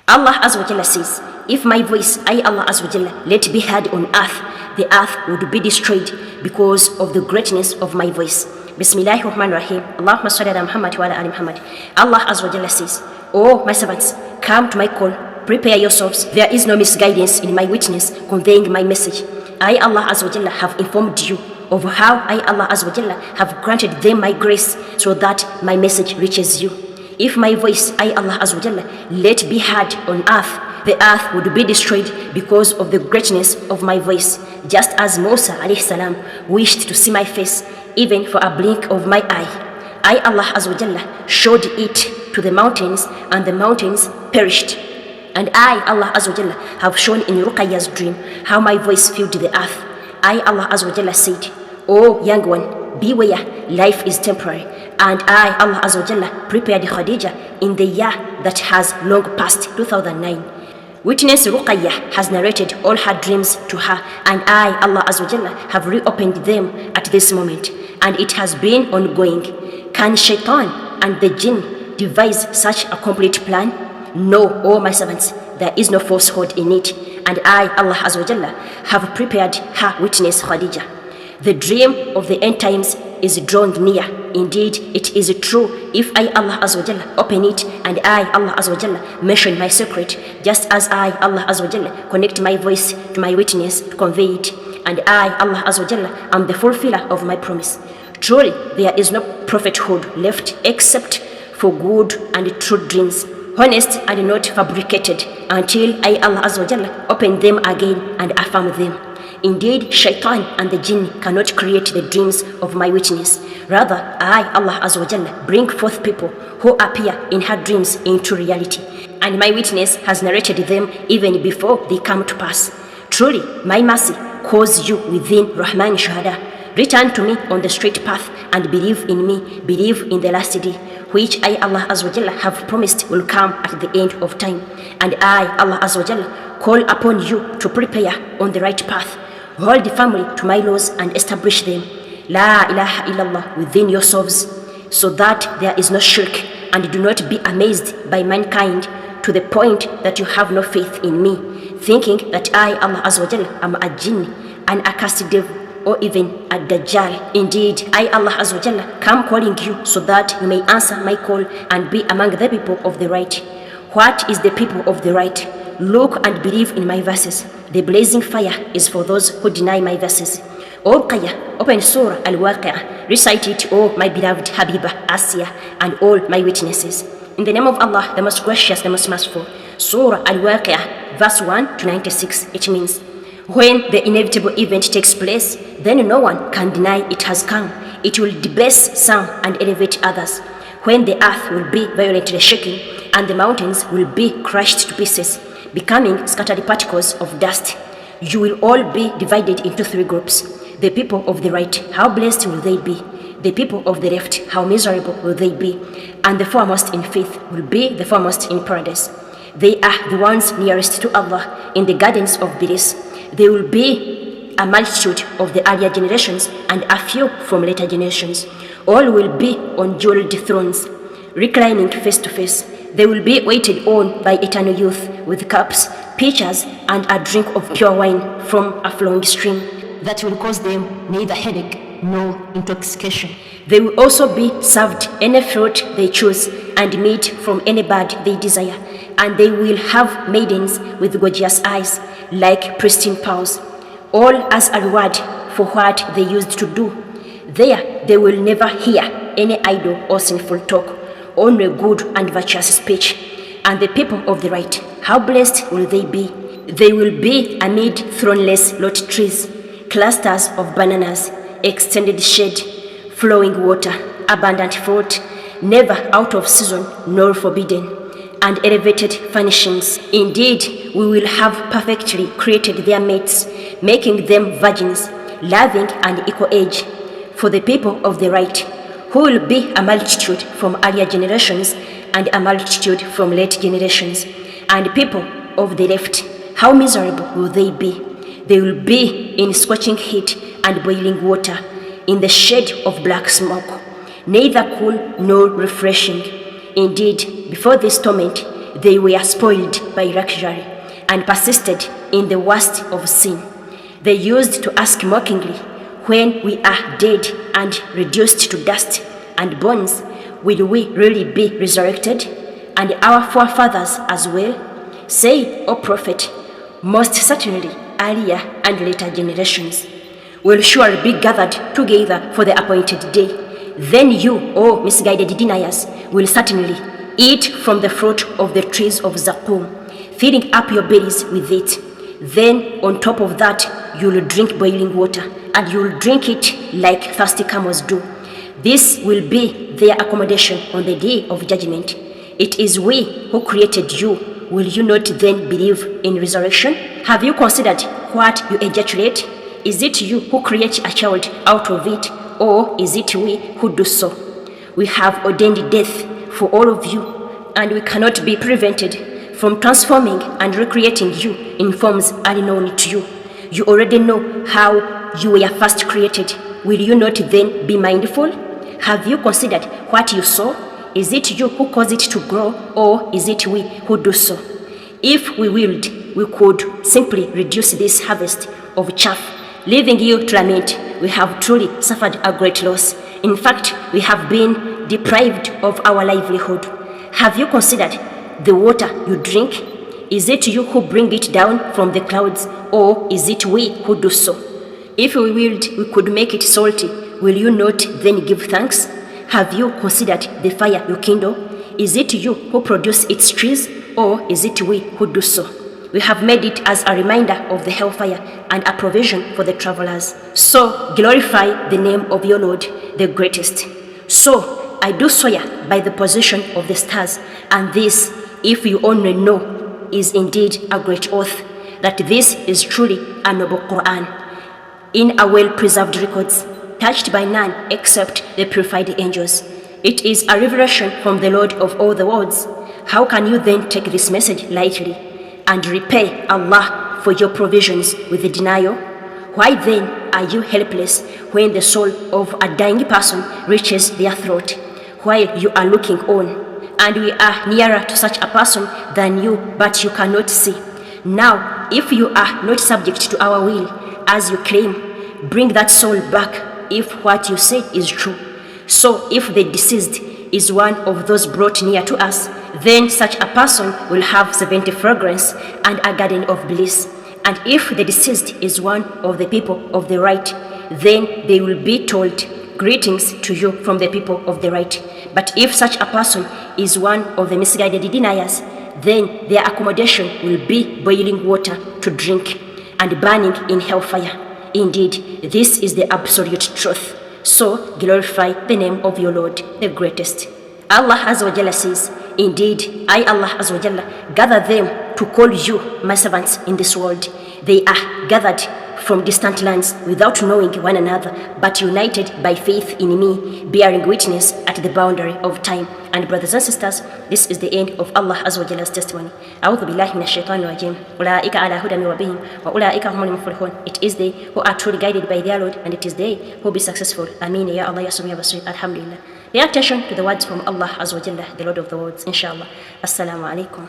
Allah Azza wa Jalla says, if my voice, I Allah Azza wa Jalla, let be heard on earth, the earth would be destroyed because of the greatness of my voice. Bismillahir Rahmanir Rahim. Allahumma salli ala Muhammad wa ala ali Muhammad. Allah Azza wa Jalla says, "O my servants, come to my call, prepare yourselves. There is no misguidance in my witness conveying my message. I Allah Azza wa Jalla have informed you of how I Allah Azza wa Jalla have granted them my grace so that my message reaches you. If my voice, I Allah Azza wa Jalla, let be heard on earth, the earth would be destroyed because of the greatness of my voice, just as Musa alayhi salam wished to see my face, even for a blink of my eye. I Allah Azza wa Jalla showed it to the mountains, and the mountains perished. And I Allah Azza wa Jalla have shown in Ruqayya's dream how my voice filled the earth. I Allah Azza wa Jalla said, O young one, beware, life is temporary. And I Allah Azza wa Jalla prepared Khadija in the year that has long passed, 2009. Witness Ruqayyah has narrated all her dreams to her, and I Allah Azza wa Jalla have reopened them at this moment, and it has been ongoing. Can shaitan and the jinn devise such a complete plan? No, O my servants, there is no falsehood in it, and I Allah Azza wa Jalla have prepared her witness Khadija. The dream of the end times is drawing near. Indeed, it is true if I Allah Azza wa Jalla open it, and I Allah Azza wa Jalla mention my secret, just as I Allah Azza wa Jalla connect my voice to my witness to convey it, and I Allah Azza wa Jalla am the fulfiller of my promise. Truly, there is no prophethood left except for good and true dreams, honest and not fabricated, until I Allah Azza wa Jalla open them again and affirm them. Indeed, shaitan and the jinn cannot create the dreams of my witness. Rather, I, Allah Azza wa Jalla, bring forth people who appear in her dreams into reality, and my witness has narrated them even before they come to pass. Truly, my mercy calls you within Rahman Shuhada. Return to me on the straight path and believe in me, believe in the last day, which I Allah Azza wa Jalla have promised will come at the end of time. And I, Allah Azza wa Jalla, call upon you to prepare on the right path. Hold the family to my laws and establish them. La ilaha illallah within yourselves, so that there is no shirk, and do not be amazed by mankind to the point that you have no faith in me, thinking that I, Allah Azza wa Jalla, am a jinn, an accursed devil, or even a dajjal. Indeed, I, Allah Azza wa Jalla, come calling you so that you may answer my call and be among the people of the right. What is the people of the right? Look and believe in my verses. The blazing fire is for those who deny my verses. O Ruqayyah, open Surah Al-Waqi'ah. Recite it, O my beloved Habiba, Asiya, and all my witnesses. In the name of Allah, the most gracious, the most merciful. Surah Al-Waqi'ah, verse 1 to 96. It means, when the inevitable event takes place, then no one can deny it has come. It will debase some and elevate others. When the earth will be violently shaken, and the mountains will be crushed to pieces, becoming scattered particles of dust, you will all be divided into three groups. The people of the right, how blessed will they be? The people of the left, how miserable will they be? And the foremost in faith will be the foremost in paradise. They are the ones nearest to Allah in the gardens of bliss. There will be a multitude of the earlier generations and a few from later generations. All will be on jeweled thrones, reclining face to face. They will be waited on by eternal youth with cups, pitchers, and a drink of pure wine from a flowing stream that will cause them neither headache nor intoxication. They will also be served any fruit they choose and meat from any bird they desire, and they will have maidens with gorgeous eyes like pristine pearls, all as a reward for what they used to do. There they will never hear any idle or sinful talk, only good and virtuous speech. And the people of the right, how blessed will they be? They will be amid thornless lot trees, clusters of bananas, extended shade, flowing water, abundant fruit, never out of season nor forbidden, and elevated furnishings. Indeed, we will have perfectly created their mates, making them virgins, loving and equal age. For the people of the right, who will be a multitude from earlier generations and a multitude from late generations. And people of the left, how miserable will they be? They will be in scorching heat and boiling water, in the shade of black smoke, neither cool nor refreshing. Indeed, before this torment, they were spoiled by luxury and persisted in the worst of sin. They used to ask mockingly, when we are dead and reduced to dust and bones, will we really be resurrected? And our forefathers as well? Say, O Prophet, most certainly earlier and later generations will surely be gathered together for the appointed day. Then you, O misguided deniers, will certainly eat from the fruit of the trees of Zaqqum, filling up your bellies with it. Then on top of that, you'll drink boiling water, and you'll drink it like thirsty camels do. This will be their accommodation on the day of judgment. It is we who created you. Will you not then believe in resurrection? Have you considered what you ejaculate? Is it you who create a child out of it, or is it we who do so? We have ordained death for all of you, and we cannot be prevented from transforming and recreating you in forms unknown to you. You already know how you were first created. Will you not then be mindful? Have you considered what you saw? Is it you who caused it to grow, or is it we who do so? If we willed, we could simply reduce this harvest of chaff, leaving you to lament. We have truly suffered a great loss. In fact, we have been deprived of our livelihood. Have you considered the water you drink? Is it you who bring it down from the clouds, or is it we who do so? If we willed, we could make it salty. Will you not then give thanks? Have you considered the fire you kindle? Is it you who produce its trees, or is it we who do so? We have made it as a reminder of the hellfire and a provision for the travelers. So glorify the name of your Lord, the greatest. So I do swear by the position of the stars, and this, if you only know, is indeed a great oath, that this is truly a noble Quran, in a well-preserved records, touched by none except the purified angels. It is a revelation from the Lord of all the worlds. How can you then take this message lightly and repay Allah for your provisions with the denial? Why then are you helpless when the soul of a dying person reaches their throat, while you are looking on? And we are nearer to such a person than you, but you cannot see. Now, if you are not subject to our will, as you claim, bring that soul back if what you say is true. So if the deceased is one of those brought near to us, then such a person will have 70 fragrance and a garden of bliss. And if the deceased is one of the people of the right, then they will be told, greetings to you from the people of the right. But if such a person is one of the misguided deniers, then their accommodation will be boiling water to drink and burning in hellfire. Indeed, this is the absolute truth. So glorify the name of your Lord, the greatest. Allah Azza wa Jalla says, indeed, I, Allah Azza wa Jalla, gather them to call you my servants in this world. They are gathered from distant lands without knowing one another, but united by faith in me, bearing witness at the boundary of time. And brothers and sisters, this is the end of Allah Azza wa Jalla's testimony. أعوذ بالله من الشيطان الرجيم. أولئك على هدى من ربهم وأولئك هم المفلحون. It is they who are truly guided by their Lord, and it is they who will be successful. Ameen ya Allah ya Sami ya Basir. Alhamdulillah. Pay attention to the words from Allah Azza wa Jalla, the Lord of the worlds, inshallah. Assalamu alaikum.